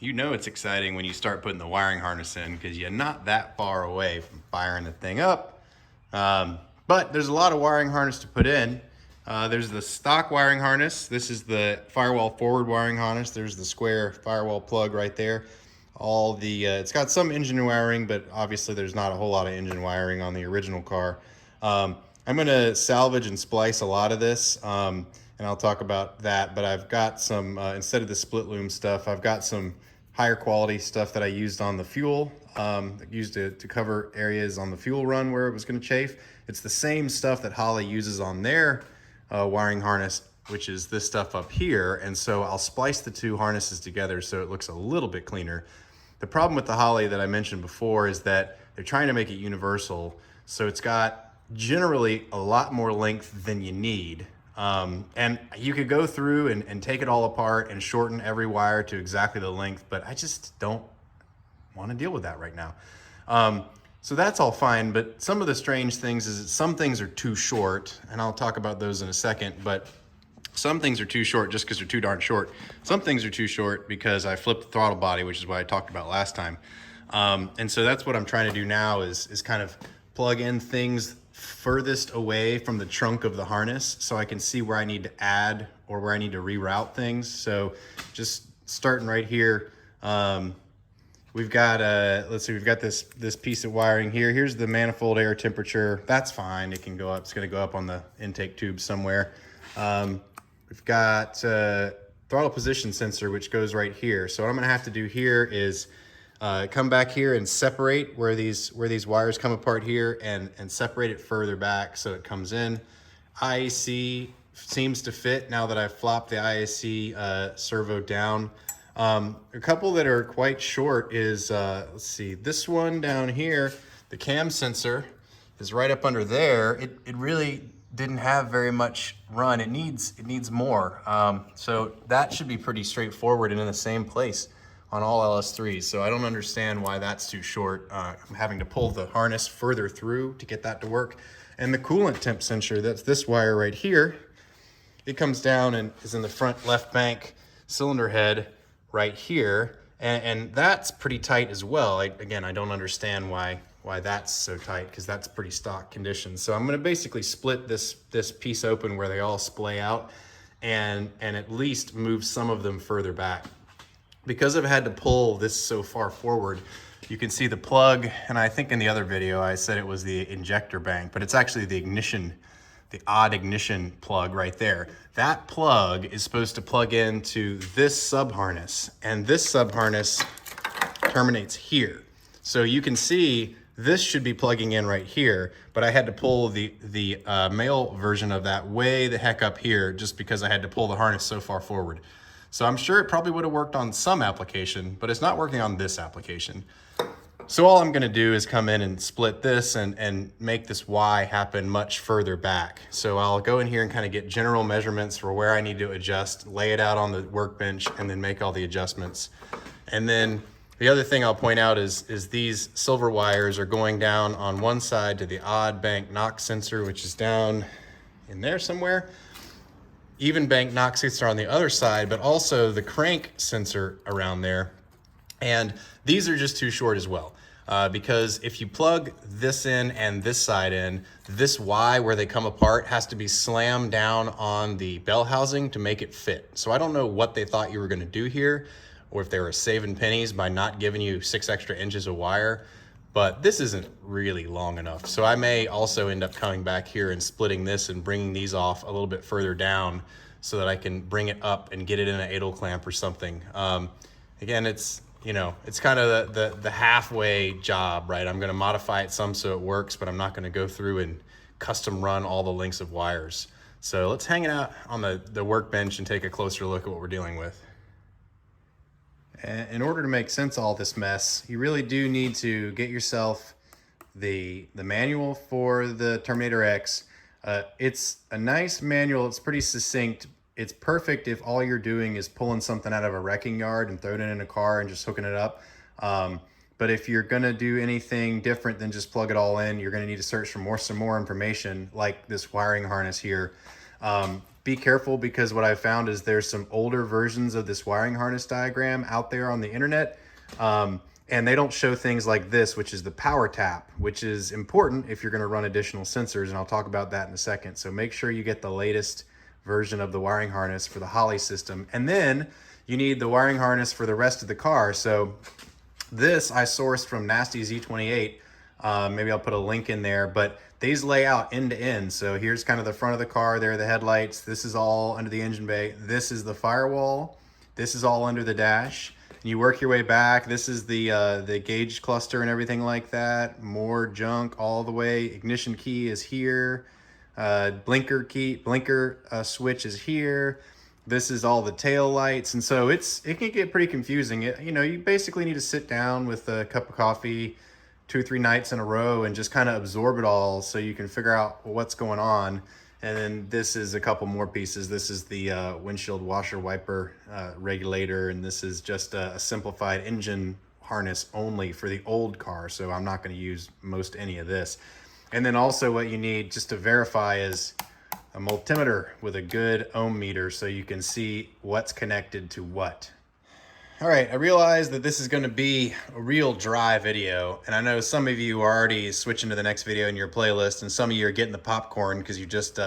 You know it's exciting when you start putting the wiring harness in because you're not that far away from firing the thing up. But there's a lot of wiring harness to put in. There's the stock wiring harness. This is the firewall forward wiring harness. There's the square firewall plug right there. All the it's got some engine wiring, but obviously there's not a whole lot of engine wiring on the original car. I'm gonna salvage and splice a lot of this, and I'll talk about that. But I've got some instead of the split loom stuff, I've got some higher quality stuff that I used on the fuel, used to cover areas on the fuel run where it was going to chafe. It's the same stuff that Holley uses on their wiring harness, which is this stuff up here. And so I'll splice the two harnesses together so it looks a little bit cleaner. The problem with the Holley that I mentioned before is that they're trying to make it universal. So it's got generally a lot more length than you need. And you could go through and take it all apart and shorten every wire to exactly the length, but I just don't want to deal with that right now. So that's all fine, but some of the strange things is that some things are too short, and I'll talk about those in a second, but some things are too short just because they're too darn short. Some things are too short because I flipped the throttle body, which is what I talked about last time. And so that's what I'm trying to do now is kind of plug in things furthest away from the trunk of the harness so I can see where I need to add or where I need to reroute things. So just starting right here, we've got let's see, we've got this piece of wiring here. Here's the manifold air temperature. That's fine, it can go up. It's going to go up on the intake tube somewhere. We've got throttle position sensor, which goes right here. So what I'm going to have to do here is come back here and separate where these wires come apart here and separate it further back so it comes in. IAC seems to fit now that I've flopped the IAC servo down. A couple that are quite short is, let's see, this one down here, the cam sensor is right up under there. It really didn't have very much run. It needs more. So that should be pretty straightforward and in the same place on all LS3s. So I don't understand why that's too short. I'm having to pull the harness further through to get that to work. And the coolant temp sensor, that's this wire right here. It comes down and is in the front left bank cylinder head right here. And that's pretty tight as well. Again, I don't understand why that's so tight because that's pretty stock condition. So I'm gonna basically split this piece open where they all splay out and at least move some of them further back. Because I've had to pull this so far forward, you can see the plug, and I think in the other video I said it was the injector bank, but it's actually the ignition, the odd ignition plug right there. That plug is supposed to plug into this sub harness, and this sub harness terminates here. So you can see this should be plugging in right here, but I had to pull the male version of that way the heck up here just because I had to pull the harness so far forward. So I'm sure it probably would have worked on some application, but it's not working on this application. So all I'm gonna do is come in and split this and make this Y happen much further back. So I'll go in here and kind of get general measurements for where I need to adjust, lay it out on the workbench, and then make all the adjustments. And then the other thing I'll point out is these silver wires are going down on one side to the odd bank knock sensor, which is down in there somewhere. Even bank knock sensor on the other side, but also the crank sensor around there. And these are just too short as well. Because if you plug this in and this side in, this Y where they come apart has to be slammed down on the bell housing to make it fit. So I don't know what they thought you were gonna do here, or if they were saving pennies by not giving you 6 extra inches of wire, but this isn't really long enough. So I may also end up coming back here and splitting this and bringing these off a little bit further down so that I can bring it up and get it in an Adel clamp or something. Again, it's, you know, it's kind of the halfway job, right? I'm gonna modify it some so it works, but I'm not gonna go through and custom run all the lengths of wires. So let's hang it out on the workbench and take a closer look at what we're dealing with. In order to make sense of all this mess, you really do need to get yourself the manual for the Terminator X. It's a nice manual. It's pretty succinct. It's perfect if all you're doing is pulling something out of a wrecking yard and throwing it in a car and just hooking it up. But if you're gonna do anything different than just plug it all in, you're gonna need to search for some more information, like this wiring harness here. be careful, because what I found is there's some older versions of this wiring harness diagram out there on the internet. And they don't show things like this, which is the power tap, which is important if you're going to run additional sensors. And I'll talk about that in a second. So make sure you get the latest version of the wiring harness for the Holley system. And then you need the wiring harness for the rest of the car. So this I sourced from Nasty Z28. Maybe I'll put a link in there, but these lay out end to end. So here's kind of the front of the car. There are the headlights. This is all under the engine bay. This is the firewall. This is all under the dash. And you work your way back. This is the gauge cluster and everything like that. More junk all the way. Ignition key is here. Blinker switch is here. This is all the tail lights. And so it can get pretty confusing. You basically need to sit down with a cup of coffee 2 or 3 nights in a row and just kind of absorb it all so you can figure out what's going on. And then this is a couple more pieces. This is the windshield washer wiper regulator, and this is just a simplified engine harness only for the old car, so I'm not going to use any of this. And then also what you need just to verify is a multimeter with a good ohm meter so you can see what's connected to what. All right, I realize that this is going to be a real dry video, and I know some of you are already switching to the next video in your playlist, and some of you are getting the popcorn because you're just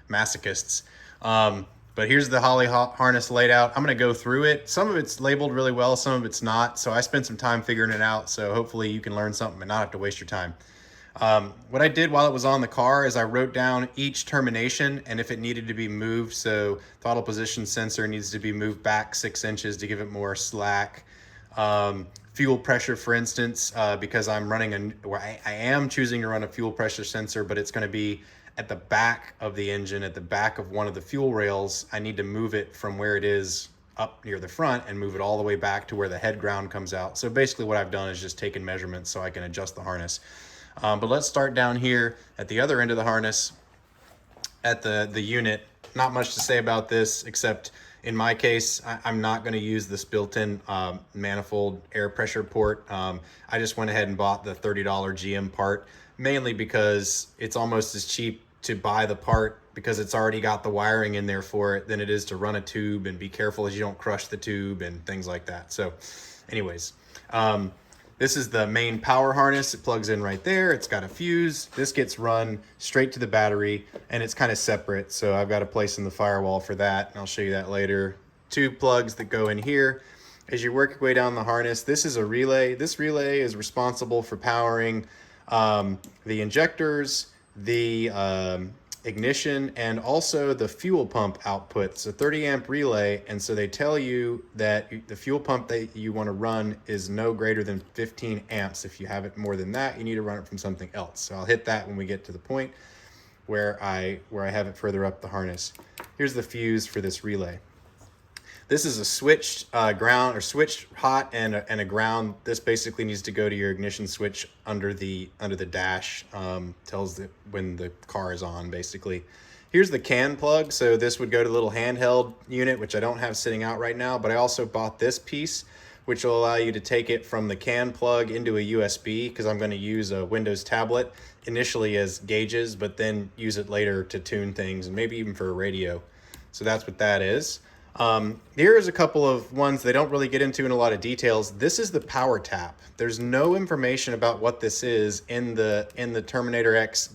masochists. But here's the Holley harness laid out. I'm going to go through it. Some of it's labeled really well, some of it's not, so I spent some time figuring it out, so hopefully you can learn something and not have to waste your time. What I did while it was on the car is I wrote down each termination and if it needed to be moved. So throttle position sensor needs to be moved back 6 inches to give it more slack. Fuel pressure, for instance, because I'm running I am choosing to run a fuel pressure sensor, but it's going to be at the back of the engine, at the back of one of the fuel rails. I need to move it from where it is up near the front and move it all the way back to where the head ground comes out. So basically what I've done is just taken measurements so I can adjust the harness. But let's start down here at the other end of the harness at the unit. Not much to say about this, except in my case, I'm not going to use this built-in manifold air pressure port. I just went ahead and bought the $30 GM part, mainly because it's almost as cheap to buy the part because it's already got the wiring in there for it than it is to run a tube and be careful as you don't crush the tube and things like that. So anyways, this is the main power harness. It plugs in right there. It's got a fuse. This gets run straight to the battery, and it's kind of separate. So I've got a place in the firewall for that, and I'll show you that later. 2 plugs that go in here. As you work your way down the harness, this is a relay. This relay is responsible for powering the injectors, the ignition, and also the fuel pump output. It's a 30 amp relay, and so they tell you that the fuel pump that you want to run is no greater than 15 amps. If you have it more than that, you need to run it from something else. So I'll hit that when we get to the point where I have it further up the harness. Here's the fuse for this relay. This is a switched ground, or switched hot and a ground. This basically needs to go to your ignition switch under the dash. Tells it when the car is on, basically. Here's the CAN plug. So this would go to the little handheld unit, which I don't have sitting out right now, but I also bought this piece, which will allow you to take it from the CAN plug into a USB, because I'm going to use a Windows tablet initially as gauges, but then use it later to tune things and maybe even for a radio. So that's what that is. Here's a couple of ones they don't really get into in a lot of details. This is the power tap. There's no information about what this is in the Terminator X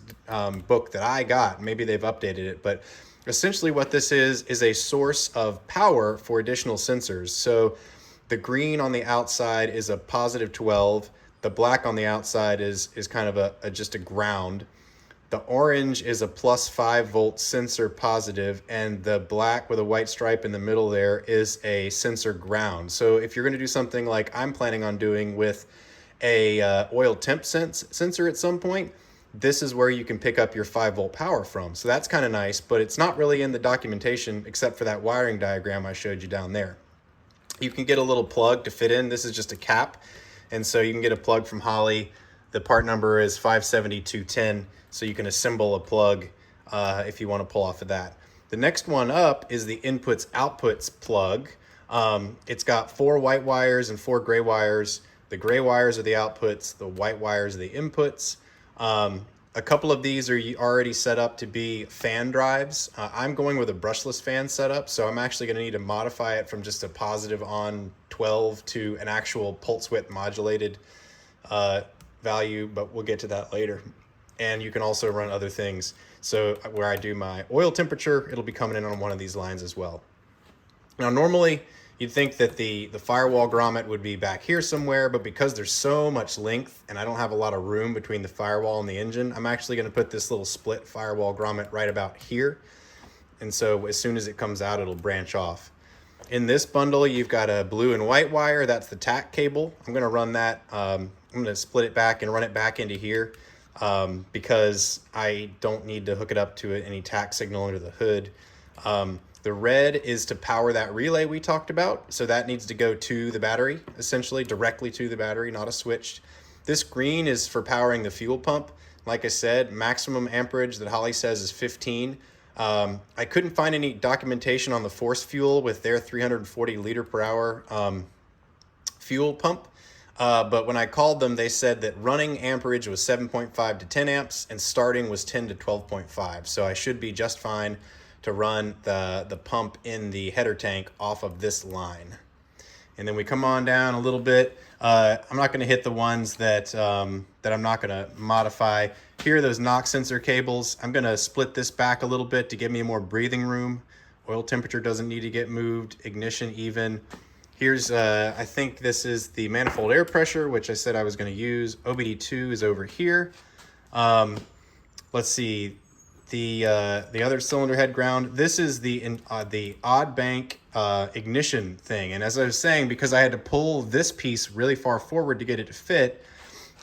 book that I got. Maybe they've updated it, but essentially what this is a source of power for additional sensors. So the green on the outside is a positive 12. The black on the outside is kind of just a ground. The orange is a plus 5 volt sensor positive, and the black with a white stripe in the middle there is a sensor ground. So if you're going to do something like I'm planning on doing with a oil temp sensor at some point, this is where you can pick up your 5 volt power from. So that's kind of nice, but it's not really in the documentation except for that wiring diagram I showed you down there. You can get a little plug to fit in. This is just a cap, and so you can get a plug from Holley. The part number is 57210. So you can assemble a plug if you want to pull off of that. The next one up is the inputs outputs plug. It's got 4 white wires and 4 gray wires. The gray wires are the outputs, the white wires are the inputs. A couple of these are already set up to be fan drives. I'm going with a brushless fan setup, so I'm actually going to need to modify it from just a positive on 12 to an actual pulse width modulated value, but we'll get to that later. And you can also run other things. So where I do my oil temperature, it'll be coming in on one of these lines as well. Now, normally you'd think that the firewall grommet would be back here somewhere, but because there's so much length and I don't have a lot of room between the firewall and the engine, I'm actually going to put this little split firewall grommet right about here. And so as soon as it comes out, it'll branch off. In this bundle, you've got a blue and white wire. That's the TAC cable. I'm going to run that. I'm going to split it back and run it back into here because I don't need to hook it up to any TAC signal under the hood. The red is to power that relay we talked about. So that needs to go to the battery, essentially directly to the battery, not a switch. This green is for powering the fuel pump. Like I said, maximum amperage that Holley says is 15. I couldn't find any documentation on the Force Fuel with their 340 liter per hour fuel pump. But when I called them, they said that running amperage was 7.5 to 10 amps and starting was 10 to 12.5. So I should be just fine to run the pump in the header tank off of this line. And then we come on down a little bit. I'm not going to hit the ones that I'm not going to modify. Here are those knock sensor cables. I'm going to split this back a little bit to give me more breathing room. Oil temperature doesn't need to get moved. Ignition even. Here's, I think this is the manifold air pressure, which I said I was going to use. OBD2 is over here. Let's see. The other cylinder head ground. This is the odd bank ignition thing. And as I was saying, because I had to pull this piece really far forward to get it to fit,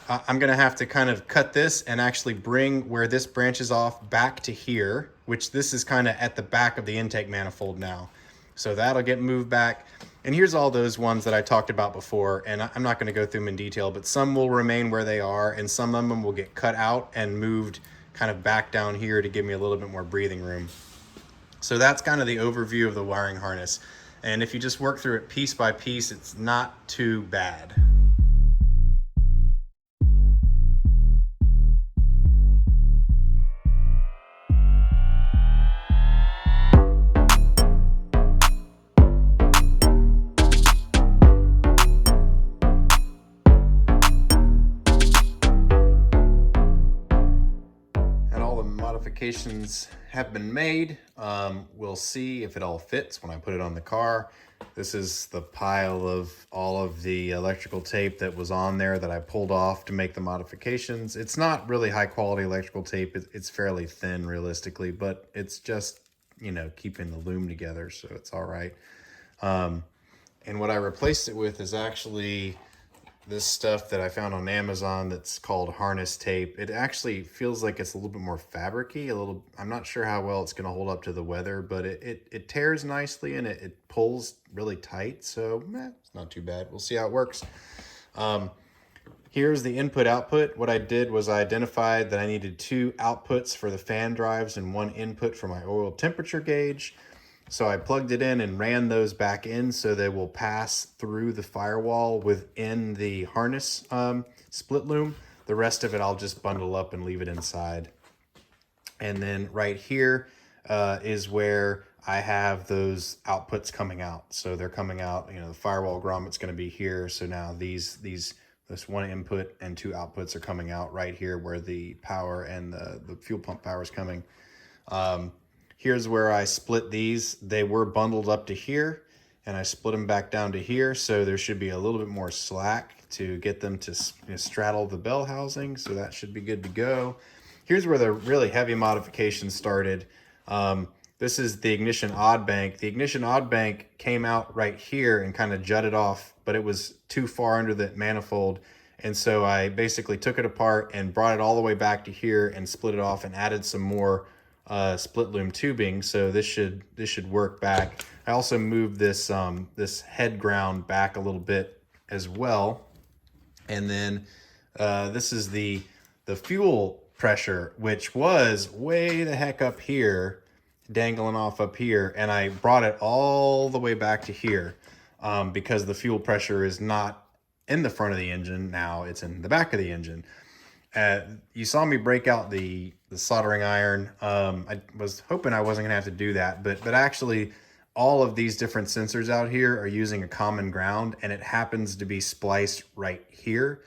I'm going to have to kind of cut this and actually bring where this branches off back to here, which this is kind of at the back of the intake manifold now. So that'll get moved back. And here's all those ones that I talked about before, and I'm not going to go through them in detail, but some will remain where they are, and some of them will get cut out and moved kind of back down here to give me a little bit more breathing room. So that's kind of the overview of the wiring harness. And if you just work through it piece by piece, it's not too bad. Modifications have been made. We'll see if it all fits when I put it on the car. This is the pile of all of the electrical tape that was on there that I pulled off to make the modifications. It's not really high quality electrical tape. It's fairly thin realistically, but it's just, you know, keeping the loom together, so it's all right. And what I replaced it with is actually this stuff that I found on Amazon that's called harness tape. It actually feels like it's a little bit more fabric-y, I'm not sure how well it's going to hold up to the weather, but it tears nicely and it pulls really tight, so it's not too bad. We'll see how it works. Here's the input output. What I did was I identified that I needed 2 outputs for the fan drives and 1 input for my oil temperature gauge. So I plugged it in and ran those back in so they will pass through the firewall within the harness split loom. The rest of it I'll just bundle up and leave it inside. And then right here is where I have those outputs coming out. So they're coming out, you know, the firewall grommet's going to be here. So now this 1 input and 2 outputs are coming out right here where the power and the fuel pump power is coming. Here's where I split these. They were bundled up to here, and I split them back down to here, so there should be a little bit more slack to get them to straddle the bell housing, so that should be good to go. Here's where the really heavy modifications started. This is the ignition odd bank. The ignition odd bank came out right here and kind of jutted off, but it was too far under the manifold, and so I basically took it apart and brought it all the way back to here and split it off and added some more split loom tubing, so this should work back. I also moved this this head ground back a little bit as well, and then this is the fuel pressure, which was way the heck up here, dangling off up here, and I brought it all the way back to here because the fuel pressure is not in the front of the engine now, it's in the back of the engine. You saw me break out the soldering iron. I was hoping I wasn't gonna have to do that, but actually all of these different sensors out here are using a common ground, and it happens to be spliced right here.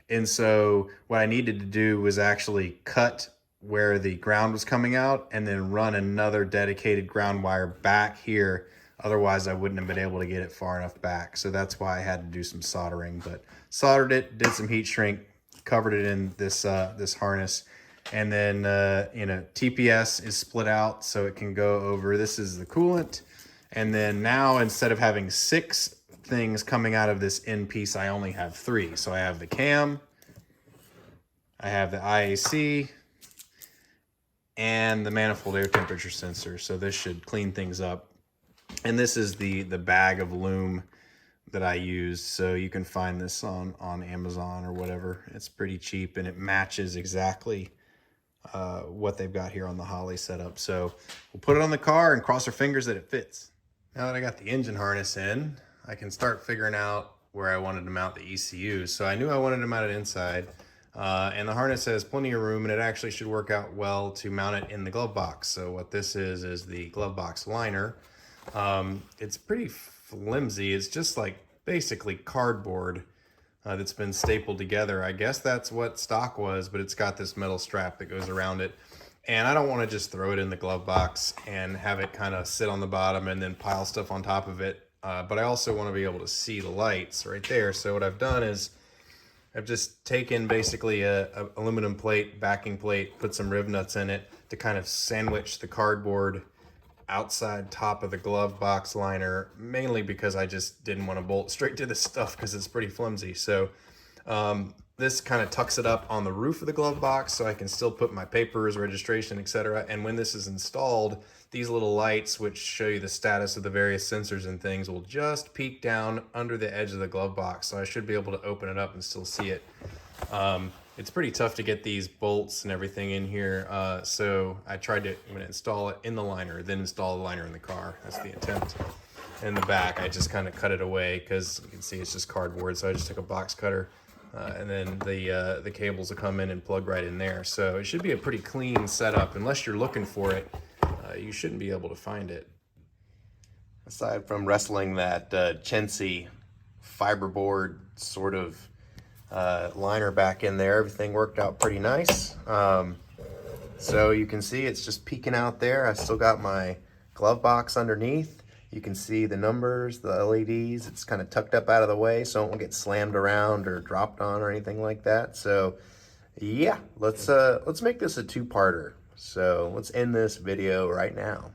And so what I needed to do was actually cut where the ground was coming out and then run another dedicated ground wire back here. Otherwise I wouldn't have been able to get it far enough back. So that's why I had to do some soldering, but soldered it, did some heat shrink, covered it in this this harness. And then, you know, TPS is split out so it can go over. This is the coolant. And then now, instead of having 6 things coming out of this end piece, I only have 3. So I have the cam, I have the IAC, and the manifold air temperature sensor. So this should clean things up. And this is the bag of loom that I used. So you can find this on Amazon or whatever. It's pretty cheap, and it matches exactly what they've got here on the Holley setup. So we'll put it on the car and cross our fingers that it fits. Now that I got the engine harness in, I can start figuring out where I wanted to mount the ECU. So I knew I wanted to mount it inside, and the harness has plenty of room, and it actually should work out well to mount it in the glove box. So what this is the glove box liner. It's pretty flimsy. It's just like basically cardboard that's been stapled together. I guess that's what stock was, but it's got this metal strap that goes around it. And I don't want to just throw it in the glove box and have it kind of sit on the bottom and then pile stuff on top of it. But I also want to be able to see the lights right there. So what I've done is I've just taken basically a aluminum plate, backing plate, put some rib nuts in it to kind of sandwich the cardboard outside top of the glove box liner, mainly because I just didn't want to bolt straight to this stuff because it's pretty flimsy. So this kind of tucks it up on the roof of the glove box so I can still put my papers, registration, etc. And when this is installed, these little lights, which show you the status of the various sensors and things, will just peek down under the edge of the glove box. So I should be able to open it up and still see it. It's pretty tough to get these bolts and everything in here. So I tried to install it in the liner, then install the liner in the car. That's the intent. In the back, I just kind of cut it away because you can see it's just cardboard. So I just took a box cutter. And then the cables will come in and plug right in there. So it should be a pretty clean setup. Unless you're looking for it, you shouldn't be able to find it. Aside from wrestling that Chensey fiberboard sort of liner back in there, everything worked out pretty nice. So you can see it's just peeking out there. I still got my glove box underneath. You can see the numbers, the LEDs. It's kind of tucked up out of the way so it won't get slammed around or dropped on or anything like that. So yeah, let's make this a 2-parter. So let's end this video right now.